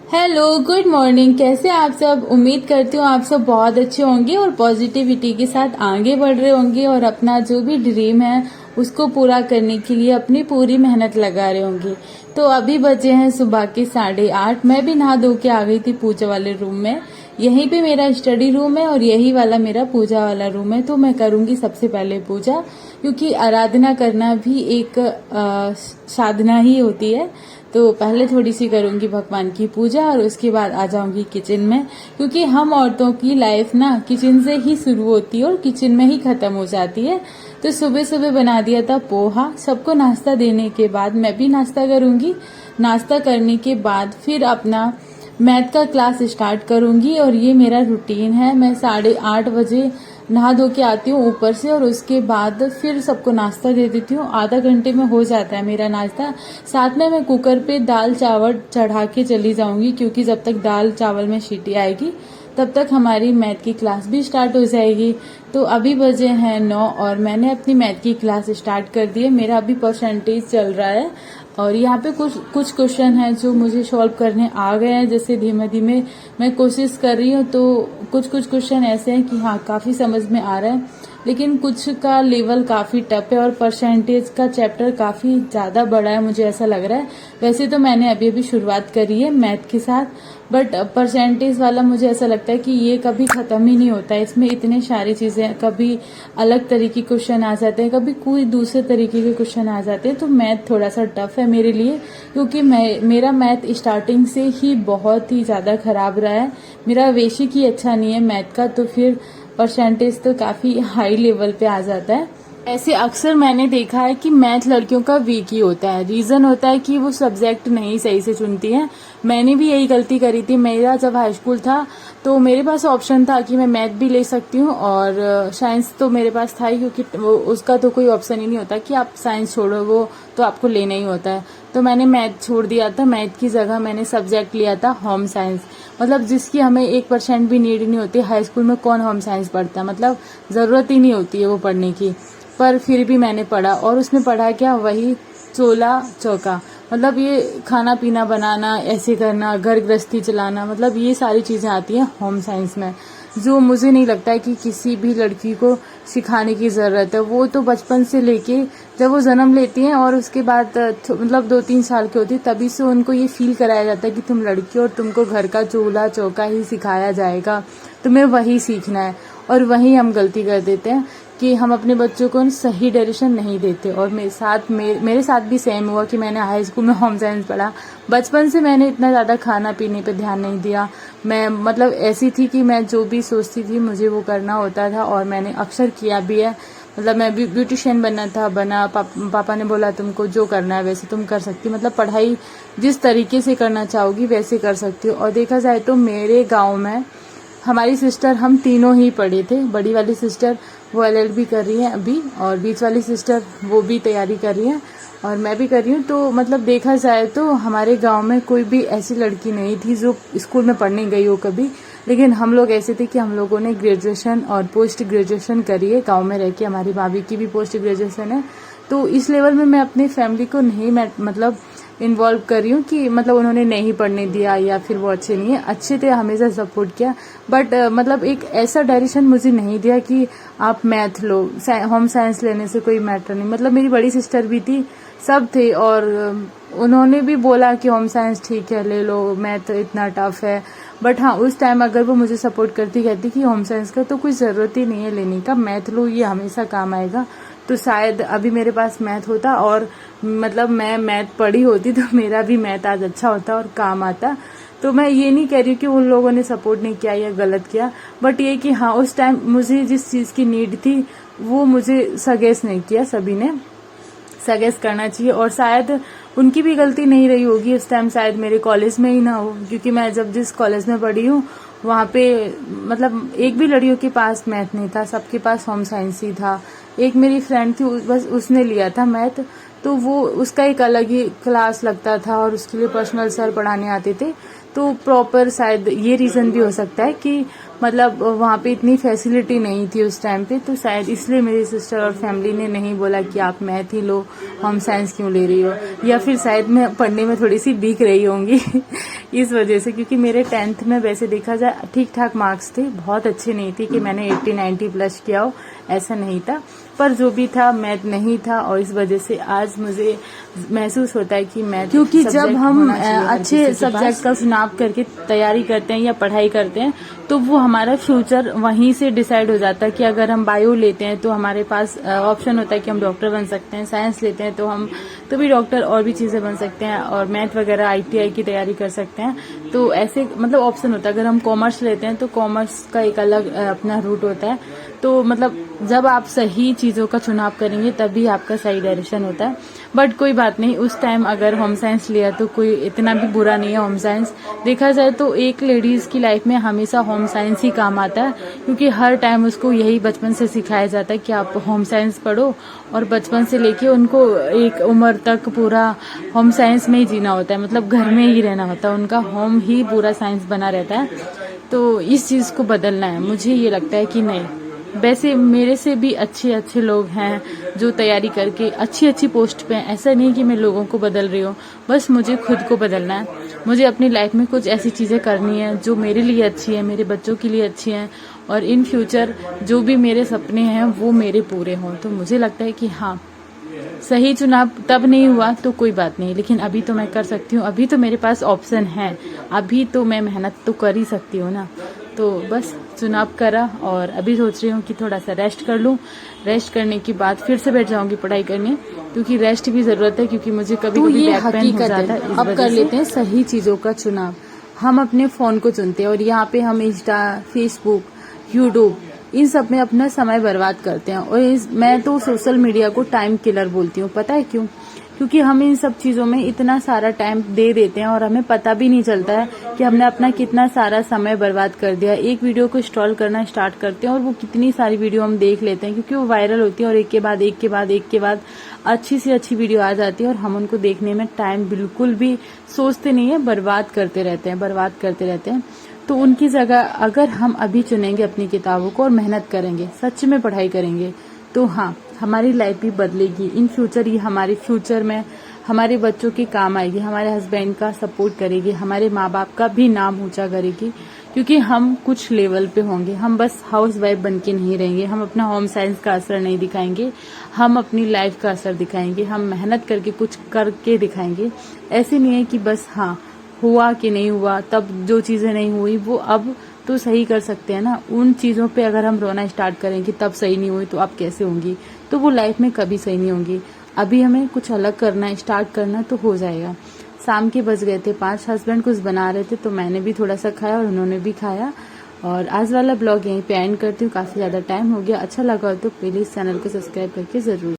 Hello, good morning. कैसे आप सब? उम्मीद करती हूँ आप सब बहुत अच्छे होंगे और पॉजिटिविटी के साथ आगे बढ़ रहे होंगे और अपना जो भी ड्रीम है उसको पूरा करने के लिए अपनी पूरी मेहनत लगा रहे होंगे। तो अभी बजे हैं सुबह के 8:30। मैं भी नहा धो के आ गई थी पूजा वाले रूम में। यहीं पे मेरा स्टडी रूम है और यही वाला मेरा पूजा वाला रूम है। तो मैं करूंगी सबसे पहले पूजा, क्योंकि आराधना करना भी एक साधना ही होती है। तो पहले थोड़ी सी करूंगी भगवान की पूजा और उसके बाद आ जाऊंगी किचन में, क्योंकि हम औरतों की लाइफ ना किचन से ही शुरू होती है और किचन में ही खत्म हो जाती है। तो सुबह सुबह बना दिया था पोहा। सबको नाश्ता देने के बाद मैं भी नाश्ता करूंगी। नाश्ता करने के बाद फिर अपना मैथ का क्लास स्टार्ट करूंगी और ये मेरा रूटीन है। मैं 8:30 नहा धो के आती हूँ ऊपर से और उसके बाद फिर सबको नाश्ता दे देती हूँ। आधा घंटे में हो जाता है मेरा नाश्ता। साथ में मैं कुकर पे दाल चावल चढ़ा के चली जाऊंगी, क्योंकि जब तक दाल चावल में सीटी आएगी तब तक हमारी मैथ की क्लास भी स्टार्ट हो जाएगी। तो अभी बजे हैं 9 और मैंने अपनी मैथ की क्लास स्टार्ट कर दी है। मेरा अभी परसेंटेज चल रहा है और यहाँ पे कुछ क्वेश्चन हैं जो मुझे सॉल्व करने आ गए हैं। जैसे धीमे धीमे मैं कोशिश कर रही हूँ, तो कुछ क्वेश्चन ऐसे हैं कि हाँ काफी समझ में आ रहा है, लेकिन कुछ का लेवल काफी टफ है और परसेंटेज का चैप्टर काफी ज्यादा बड़ा है, मुझे ऐसा लग रहा है। वैसे तो मैंने अभी अभी शुरुआत करी है मैथ के साथ, बट परसेंटेज वाला मुझे ऐसा लगता है कि ये कभी खत्म ही नहीं होता है। इसमें इतने सारी चीजें, कभी अलग तरीके के क्वेश्चन आ जाते हैं, कभी कोई दूसरे तरीके के क्वेश्चन आ जाते हैं। तो मैथ थोड़ा सा टफ है मेरे लिए, क्योंकि मेरा मैथ स्टार्टिंग से ही बहुत ही ज्यादा खराब रहा है। मेरा बेसिक ही अच्छा नहीं है मैथ का, तो फिर परसेंटेज तो काफी हाई लेवल पे आ जाता है। ऐसे अक्सर मैंने देखा है कि मैथ लड़कियों का वीक ही होता है। रीजन होता है कि वो सब्जेक्ट नहीं सही से चुनती हैं। मैंने भी यही गलती करी थी। मेरा जब हाई स्कूल था तो मेरे पास ऑप्शन था कि मैं मैथ भी ले सकती हूँ और साइंस तो मेरे पास था ही, क्योंकि उसका तो कोई ऑप्शन ही नहीं होता कि आप साइंस छोड़ो, वो तो आपको लेना ही होता है। तो मैंने मैथ छोड़ दिया था। मैथ की जगह मैंने सब्जेक्ट लिया था होम साइंस, मतलब जिसकी हमें 1% भी नीड नहीं होती। हाई स्कूल में कौन होम साइंस पढ़ता है, मतलब जरूरत ही नहीं होती है वो पढ़ने की। पर फिर भी मैंने पढ़ा और उसमें पढ़ा क्या, वही चोला चौका, मतलब ये खाना पीना बनाना, ऐसे करना, घर गृहस्थी चलाना, मतलब ये सारी चीजें आती हैं होम साइंस में, जो मुझे नहीं लगता है कि किसी भी लड़की को सिखाने की जरूरत है। वो तो बचपन से लेके जब वो जन्म लेती हैं और उसके बाद मतलब 2-3 साल की होती है, तभी से उनको ये फील कराया जाता है कि तुम लड़की हो और तुमको घर का चूल्हा चौका ही सिखाया जाएगा, तुम्हें वही सीखना है। और वही हम गलती कर देते हैं कि हम अपने बच्चों को सही डायरेक्शन नहीं देते। और मेरे साथ भी सेम हुआ कि मैंने हाई स्कूल में होम साइंस पढ़ा। बचपन से मैंने इतना ज़्यादा खाना पीने पे ध्यान नहीं दिया। मैं मतलब ऐसी थी कि मैं जो भी सोचती थी मुझे वो करना होता था और मैंने अक्सर किया भी है। मतलब मैं ब्यूटिशियन बनना था, बना। पापा ने बोला तुमको जो करना है वैसे तुम कर सकती, मतलब पढ़ाई जिस तरीके से करना चाहोगी वैसे कर सकती हो। और देखा जाए तो मेरे गाँव में हमारी सिस्टर, हम तीनों ही पढ़े थे। बड़ी वाली सिस्टर वो LLB कर रही है अभी, और बीच वाली सिस्टर वो भी तैयारी कर रही है और मैं भी कर रही हूँ। तो मतलब देखा जाए तो हमारे गांव में कोई भी ऐसी लड़की नहीं थी जो स्कूल में पढ़ने गई हो कभी। लेकिन हम लोग ऐसे थे कि हम लोगों ने ग्रेजुएशन और पोस्ट ग्रेजुएशन करी है गाँव में रह के। हमारी भाभी की भी पोस्ट ग्रेजुएशन है। तो इस लेवल में मैं अपनी फैमिली को नहीं मतलब इन्वॉल्व कर रही हूँ कि मतलब उन्होंने नहीं पढ़ने दिया या फिर वो अच्छे नहीं है, अच्छे थे, हमेशा सपोर्ट किया। बट मतलब एक ऐसा डायरेक्शन मुझे नहीं दिया कि आप मैथ लो, होम साइंस लेने से कोई मैटर नहीं। मतलब मेरी बड़ी सिस्टर भी थी, सब थे और उन्होंने भी बोला कि होम साइंस ठीक है ले लो, मैथ इतना टफ है। बट हाँ, उस टाइम अगर वो मुझे सपोर्ट करती, कहती कि होम साइंस का तो कोई ज़रूरत ही नहीं है लेने का, मैथ लो, ये हमेशा काम आएगा, तो शायद अभी मेरे पास मैथ होता और मतलब मैं मैथ पढ़ी होती तो मेरा भी मैथ आज अच्छा होता और काम आता। तो मैं ये नहीं कह रही हूँ कि उन लोगों ने सपोर्ट नहीं किया या गलत किया, बट ये कि हाँ उस टाइम मुझे जिस चीज़ की नीड थी वो मुझे सजेस्ट नहीं किया, सभी ने सजेस्ट करना चाहिए। और शायद उनकी भी गलती नहीं रही होगी उस टाइम, शायद मेरे कॉलेज में ही ना हो, क्योंकि मैं जब जिस कॉलेज में पढ़ी हूँ वहाँ पे मतलब एक भी लड़कियों के पास मैथ नहीं था, सबके पास होम साइंस ही था। एक मेरी फ्रेंड थी, बस उसने लिया था मैथ। तो वो उसका एक अलग ही क्लास लगता था और उसके लिए पर्सनल सर पढ़ाने आते थे। तो प्रॉपर शायद ये रीज़न भी हो सकता है कि मतलब वहाँ पे इतनी फैसिलिटी नहीं थी उस टाइम पे, तो शायद इसलिए मेरी सिस्टर और फैमिली ने नहीं बोला कि आप मैथ ही लो, होम साइंस क्यों ले रही हो, या फिर शायद मैं पढ़ने में थोड़ी सी वीक रही होंगी इस वजह से। क्योंकि मेरे 10th में वैसे देखा जाए ठीक ठाक मार्क्स थे, बहुत अच्छे नहीं थे कि मैंने 80-90 प्लस किया हो, ऐसा नहीं था। पर जो भी था मैथ नहीं था, और इस वजह से आज मुझे महसूस होता है कि मैथ, क्योंकि जब हम अच्छे सब्जेक्ट का चुनाव करके तैयारी करते हैं या पढ़ाई करते हैं तो वो हमारा फ्यूचर वहीं से डिसाइड हो जाता है कि अगर हम बायो लेते हैं तो हमारे पास ऑप्शन होता है कि हम डॉक्टर बन सकते हैं, साइंस लेते हैं तो हम तो भी डॉक्टर और भी चीजें बन सकते हैं, और मैथ वगैरह ITI की तैयारी कर सकते हैं। तो ऐसे मतलब ऑप्शन होता है। अगर हम कॉमर्स लेते हैं तो कॉमर्स का एक अलग अपना रूट होता है। तो मतलब जब आप सही चीजों का चुनाव करेंगे तभी आपका सही डायरेक्शन होता है। बट कोई बात नहीं, उस टाइम अगर होम साइंस लिया तो कोई इतना भी बुरा नहीं है। होम साइंस देखा जाए तो एक लेडीज की लाइफ में हमेशा होम साइंस ही काम आता है, क्योंकि हर टाइम उसको यही बचपन से सिखाया जाता है कि आप होम साइंस पढ़ो, और बचपन से लेके उनको एक उम्र तक पूरा होम साइंस में ही जीना होता है, मतलब घर में ही रहना होता है, उनका होम ही पूरा साइंस बना रहता है। तो इस चीज को बदलना है, मुझे ये लगता है कि नहीं। वैसे मेरे से भी अच्छे अच्छे लोग हैं जो तैयारी करके अच्छी अच्छी पोस्ट पे हैं। ऐसा नहीं कि मैं लोगों को बदल रही हूँ, बस मुझे खुद को बदलना है। मुझे अपनी लाइफ में कुछ ऐसी चीजें करनी है जो मेरे लिए अच्छी है, मेरे बच्चों के लिए अच्छी हैं, और इन फ्यूचर जो भी मेरे सपने हैं वो मेरे पूरे हों। तो मुझे लगता है कि हाँ, सही चुनाव तब नहीं हुआ तो कोई बात नहीं, लेकिन अभी तो मैं कर सकती हूँ, अभी तो मेरे पास ऑप्शन है, अभी तो मैं मेहनत तो कर ही सकती हूँ ना। तो बस चुनाव करा, और अभी सोच रही हूँ कि थोड़ा सा रेस्ट कर लूँ। रेस्ट करने के बाद फिर से बैठ जाऊंगी पढ़ाई करने, क्योंकि रेस्ट भी जरूरत है, क्योंकि मुझे कभी कभी बैक पेन हो जाता है। अब कर लेते हैं सही चीजों का चुनाव। हम अपने फोन को चुनते हैं और यहाँ पे हम इंस्टा, फेसबुक, यूट्यूब इन सब में अपना समय बर्बाद करते हैं। और मैं तो सोशल मीडिया को टाइम किलर बोलती हूँ। पता है क्यों? क्योंकि हम इन सब चीजों में इतना सारा टाइम दे देते हैं और हमें पता भी नहीं चलता है कि हमने अपना कितना सारा समय बर्बाद कर दिया। एक वीडियो को स्क्रॉल करना स्टार्ट करते हैं और वो कितनी सारी वीडियो हम देख लेते हैं, क्योंकि वो वायरल होती है और एक के बाद एक के बाद एक के बाद अच्छी से अच्छी वीडियो आ जाती है, और हम उनको देखने में टाइम बिल्कुल भी सोचते नहीं है, बर्बाद करते रहते हैं। तो उनकी जगह अगर हम अभी चुनेंगे अपनी किताबों को और मेहनत करेंगे, सच में पढ़ाई करेंगे, तो हाँ, हमारी लाइफ भी बदलेगी। इन फ्यूचर ये हमारे फ्यूचर में हमारे बच्चों के काम आएगी, हमारे हस्बैंड का सपोर्ट करेगी, हमारे माँ बाप का भी नाम ऊंचा करेगी, क्योंकि हम कुछ लेवल पे होंगे। हम बस हाउस वाइफ बन के नहीं रहेंगे, हम अपना होम साइंस का असर नहीं दिखाएंगे, हम अपनी लाइफ का असर दिखाएंगे, हम मेहनत करके कुछ करके दिखाएंगे। ऐसे नहीं है कि बस हाँ हुआ कि नहीं हुआ, तब जो चीजें नहीं हुई वो अब तो सही कर सकते हैं ना। उन चीजों पे अगर हम रोना स्टार्ट करेंगे तब सही नहीं हुई तो अब कैसे होंगी, तो वो लाइफ में कभी सही नहीं होंगी। अभी हमें कुछ अलग करना है, स्टार्ट करना, तो हो जाएगा। शाम के बज गए थे 5, हस्बैंड कुछ बना रहे थे तो मैंने भी थोड़ा सा खाया और उन्होंने भी खाया। और आज वाला ब्लॉग यहीं पे एंड करती हूँ, काफी ज्यादा टाइम हो गया। अच्छा लगा तो प्लीज चैनल को सब्सक्राइब करके जरूर